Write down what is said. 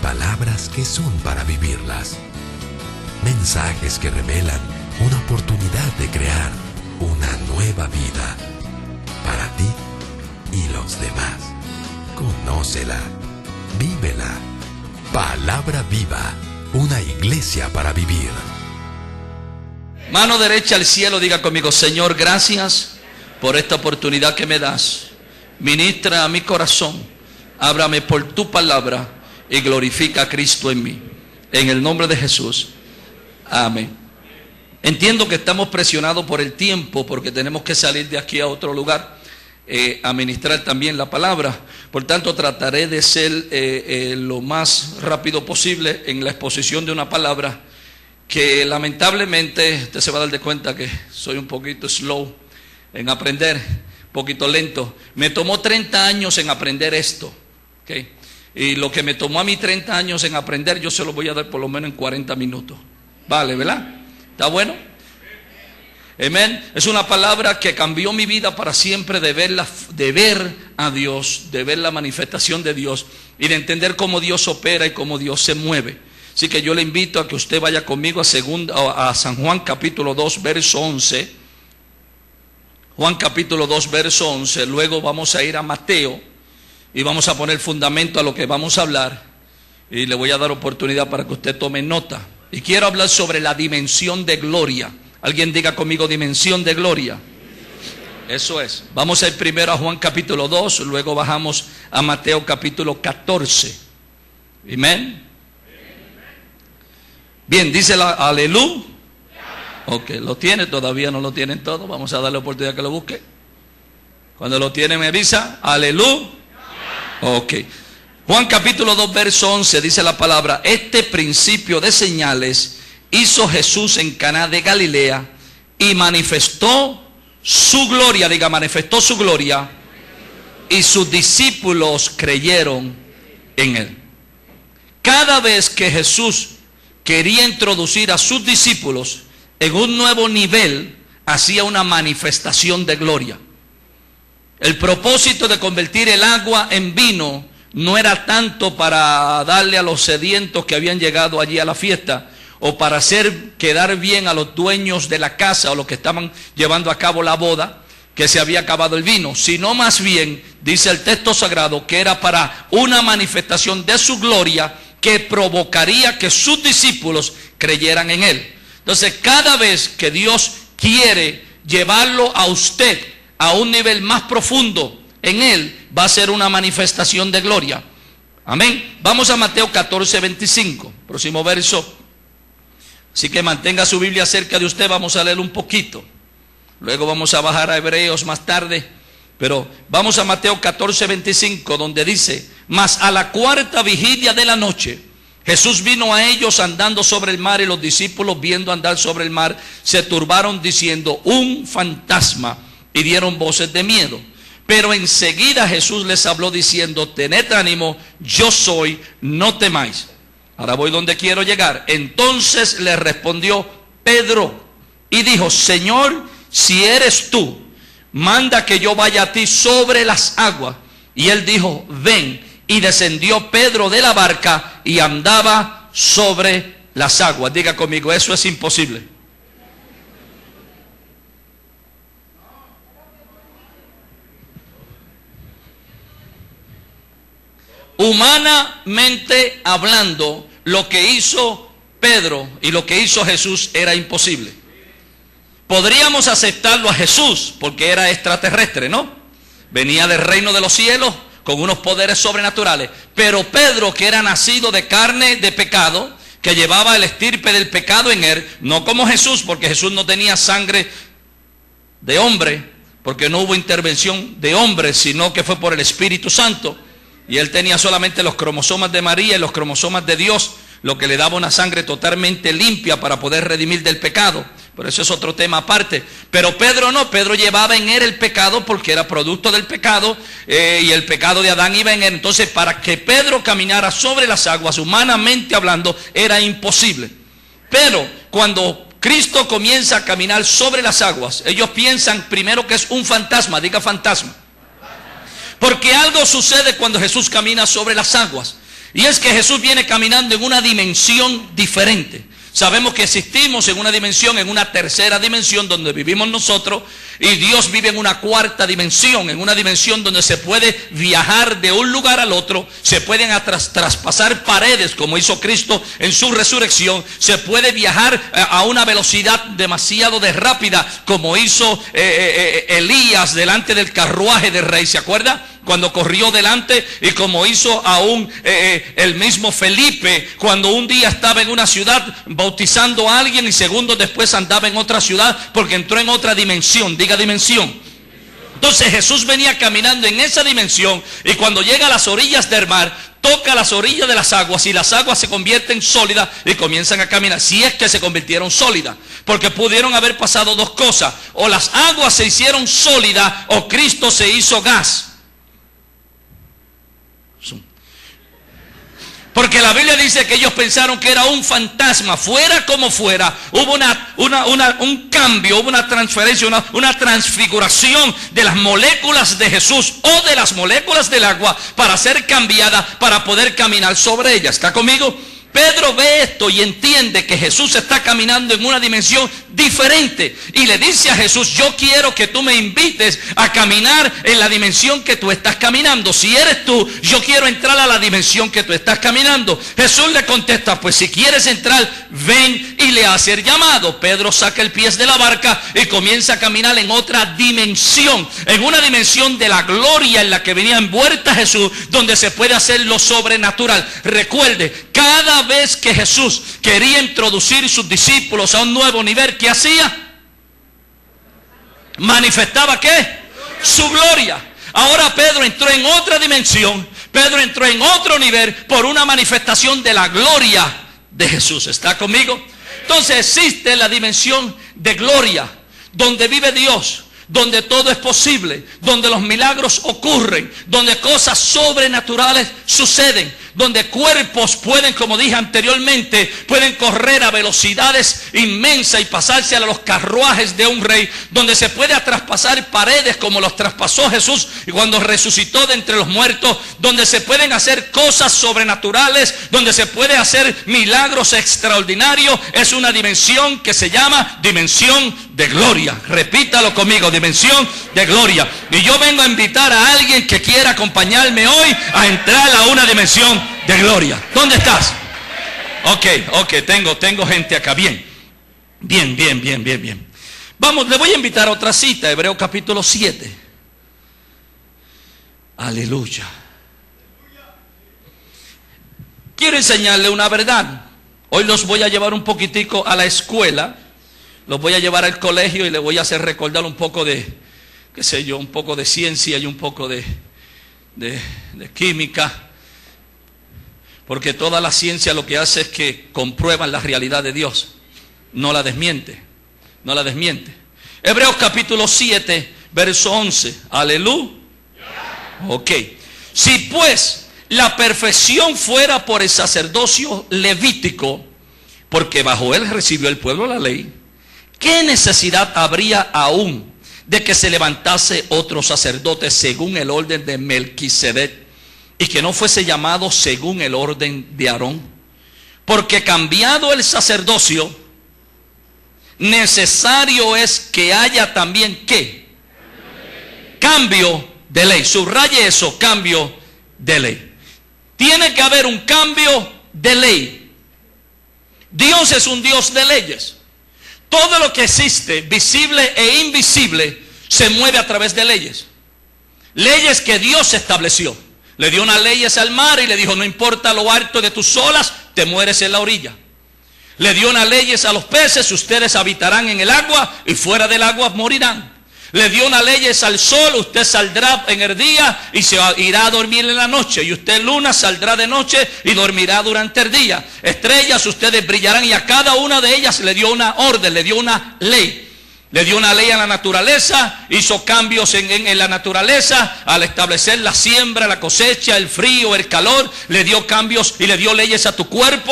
palabras que son para vivirlas. Mensajes que revelan una oportunidad de crear una nueva vida para ti y los demás. Conócela, vívela. Palabra viva, una iglesia para vivir. Mano derecha al cielo, diga conmigo: Señor, gracias por esta oportunidad que me das. Ministra a mi corazón, ábrame por tu palabra y glorifica a Cristo en mí. En el nombre de Jesús, amén. Entiendo que estamos presionados por el tiempo porque tenemos que salir de aquí a otro lugar a ministrar también la palabra. Por tanto, trataré de ser lo más rápido posible en la exposición de una palabra que lamentablemente usted se va a dar de cuenta que soy un poquito slow en aprender, un poquito lento. Me tomó 30 años en aprender esto, ¿okay? Y lo que me tomó a mí 30 años en aprender, yo se lo voy a dar por lo menos en 40 minutos. Vale, ¿verdad? ¿Está bueno? Amén. Es una palabra que cambió mi vida para siempre, de ver a Dios, de ver la manifestación de Dios y de entender cómo Dios opera y cómo Dios se mueve. Así que yo le invito a que usted vaya conmigo a San Juan capítulo 2 verso 11. Juan capítulo 2 verso 11. Luego vamos a ir a Mateo y vamos a poner fundamento a lo que vamos a hablar. Y le voy a dar oportunidad para que usted tome nota. Y quiero hablar sobre la dimensión de gloria. Alguien diga conmigo: dimensión de gloria. Eso es. Vamos a ir primero a Juan capítulo 2, luego bajamos a Mateo capítulo 14. Amén. Bien, dice la aleluya. Ok, ¿lo tiene? Todavía no lo tienen todos. Vamos a darle oportunidad que lo busque. Cuando lo tiene me avisa. Aleluya. Ok. Juan capítulo 2 verso 11 dice la palabra: este principio de señales hizo Jesús en Caná de Galilea y manifestó su gloria. Diga, manifestó su gloria, y sus discípulos creyeron en él. Cada vez que Jesús quería introducir a sus discípulos en un nuevo nivel, hacía una manifestación de gloria. El propósito de convertir el agua en vino no era tanto para darle a los sedientos que habían llegado allí a la fiesta, o para hacer quedar bien a los dueños de la casa o los que estaban llevando a cabo la boda, que se había acabado el vino, sino más bien, dice el texto sagrado, que era para una manifestación de su gloria que provocaría que sus discípulos creyeran en él. Entonces, cada vez que Dios quiere llevarlo a usted a un nivel más profundo en él, va a ser una manifestación de gloria. Amén. Vamos a Mateo 14, 25, próximo verso. Así que mantenga su Biblia cerca de usted, vamos a leer un poquito. Luego vamos a bajar a Hebreos más tarde. Pero vamos a Mateo 14, 25, donde dice: mas a la cuarta vigilia de la noche, Jesús vino a ellos andando sobre el mar, y los discípulos, viendo andar sobre el mar, se turbaron diciendo: un fantasma, y dieron voces de miedo. Pero enseguida Jesús les habló diciendo: tened ánimo, yo soy, no temáis. Ahora voy donde quiero llegar. Entonces le respondió Pedro y dijo: Señor, si eres tú, manda que yo vaya a ti sobre las aguas. Y él dijo: ven. Y descendió Pedro de la barca y andaba sobre las aguas. Diga conmigo: eso es imposible. Humanamente hablando, lo que hizo Pedro y lo que hizo Jesús era imposible. Podríamos aceptarlo a Jesús porque era extraterrestre, ¿no? Venía del reino de los cielos con unos poderes sobrenaturales. Pero Pedro, que era nacido de carne de pecado, que llevaba el estirpe del pecado en él, no como Jesús, porque Jesús no tenía sangre de hombre, porque no hubo intervención de hombre, sino que fue por el Espíritu Santo. Y él tenía solamente los cromosomas de María y los cromosomas de Dios, lo que le daba una sangre totalmente limpia para poder redimir del pecado. Pero eso es otro tema aparte. Pero Pedro no, Pedro llevaba en él el pecado porque era producto del pecado, y el pecado de Adán iba en él. Entonces, para que Pedro caminara sobre las aguas, humanamente hablando, era imposible. Pero cuando Cristo comienza a caminar sobre las aguas, ellos piensan primero que es un fantasma. Diga fantasma. Porque algo sucede cuando Jesús camina sobre las aguas. Y es que Jesús viene caminando en una dimensión diferente. Sabemos que existimos en una dimensión, en una tercera dimensión donde vivimos nosotros, y Dios vive en una cuarta dimensión, en una dimensión donde se puede viajar de un lugar al otro, se pueden traspasar paredes como hizo Cristo en su resurrección, se puede viajar a una velocidad demasiado rápida como hizo Elías delante del carruaje del rey, ¿se acuerda? Cuando corrió delante, y como hizo aún el mismo Felipe cuando un día estaba en una ciudad bautizando a alguien y segundos después andaba en otra ciudad porque entró en otra dimensión. Diga dimensión. Entonces Jesús venía caminando en esa dimensión, y cuando llega a las orillas del mar, toca las orillas de las aguas, y las aguas se convierten sólidas y comienzan a caminar. Si es que se convirtieron sólidas, porque pudieron haber pasado dos cosas: o las aguas se hicieron sólidas o Cristo se hizo gas. Porque la Biblia dice que ellos pensaron que era un fantasma. Fuera como fuera, hubo un cambio, hubo una transferencia, una transfiguración de las moléculas de Jesús o de las moléculas del agua para ser cambiada, para poder caminar sobre ellas. ¿Está conmigo? Pedro ve esto y entiende que Jesús está caminando en una dimensión diferente, y le dice a Jesús: yo quiero que tú me invites a caminar en la dimensión que tú estás caminando. Si eres tú, yo quiero entrar a la dimensión que tú estás caminando. Jesús le contesta: pues si quieres entrar, ven, y le hace el llamado. Pedro saca el pie de la barca y comienza a caminar en otra dimensión, en una dimensión de la gloria en la que venía envuelta Jesús, donde se puede hacer lo sobrenatural. Recuerde, cada vez que Jesús quería introducir a sus discípulos a un nuevo nivel, ¿qué hacía? Manifestaba ¿qué? Su gloria. Ahora Pedro entró en otra dimensión, Pedro entró en otro nivel por una manifestación de la gloria de Jesús. ¿Está conmigo? Entonces existe la dimensión de gloria, donde vive Dios, donde todo es posible, donde los milagros ocurren, donde cosas sobrenaturales suceden, donde cuerpos pueden, como dije anteriormente, pueden correr a velocidades inmensas y pasarse a los carruajes de un rey, donde se puede traspasar paredes como los traspasó Jesús y cuando resucitó de entre los muertos, donde se pueden hacer cosas sobrenaturales, donde se puede hacer milagros extraordinarios. Es una dimensión que se llama dimensión de gloria. Repítalo conmigo: dimensión de gloria. Y yo vengo a invitar a alguien que quiera acompañarme hoy a entrar a una dimensión de gloria. ¿Dónde estás? Ok, tengo gente acá. Bien. Vamos, le voy a invitar a otra cita, Hebreos capítulo 7. Aleluya. Quiero enseñarle una verdad. Hoy los voy a llevar un poquitico a la escuela, los voy a llevar al colegio y les voy a hacer recordar un poco de, qué sé yo, un poco de ciencia y un poco de química. Porque toda la ciencia lo que hace es que comprueba la realidad de Dios, no la desmiente. Hebreos capítulo 7, verso 11. Aleluya. Ok. Si pues la perfección fuera por el sacerdocio levítico, porque bajo él recibió el pueblo la ley, ¿qué necesidad habría aún de que se levantase otro sacerdote según el orden de Melquisedec, y que no fuese llamado según el orden de Aarón? Porque cambiado el sacerdocio, necesario es que haya también ¿qué? Cambio de ley. Subraye eso: cambio de ley. Tiene que haber un cambio de ley. Dios es un Dios de leyes. Todo lo que existe, visible e invisible, se mueve a través de leyes. Leyes que Dios estableció. Le dio unas leyes al mar y le dijo: no importa lo alto de tus olas, te mueres en la orilla. Le dio unas leyes a los peces: ustedes habitarán en el agua y fuera del agua morirán. Le dio unas leyes al sol: usted saldrá en el día y se irá a dormir en la noche. Y usted, luna, saldrá de noche y dormirá durante el día. Estrellas, ustedes brillarán. Y a cada una de ellas le dio una orden, le dio una ley. Le dio una ley a la naturaleza, hizo cambios en la naturaleza al establecer la siembra, la cosecha, el frío, el calor. Le dio cambios y le dio leyes a tu cuerpo.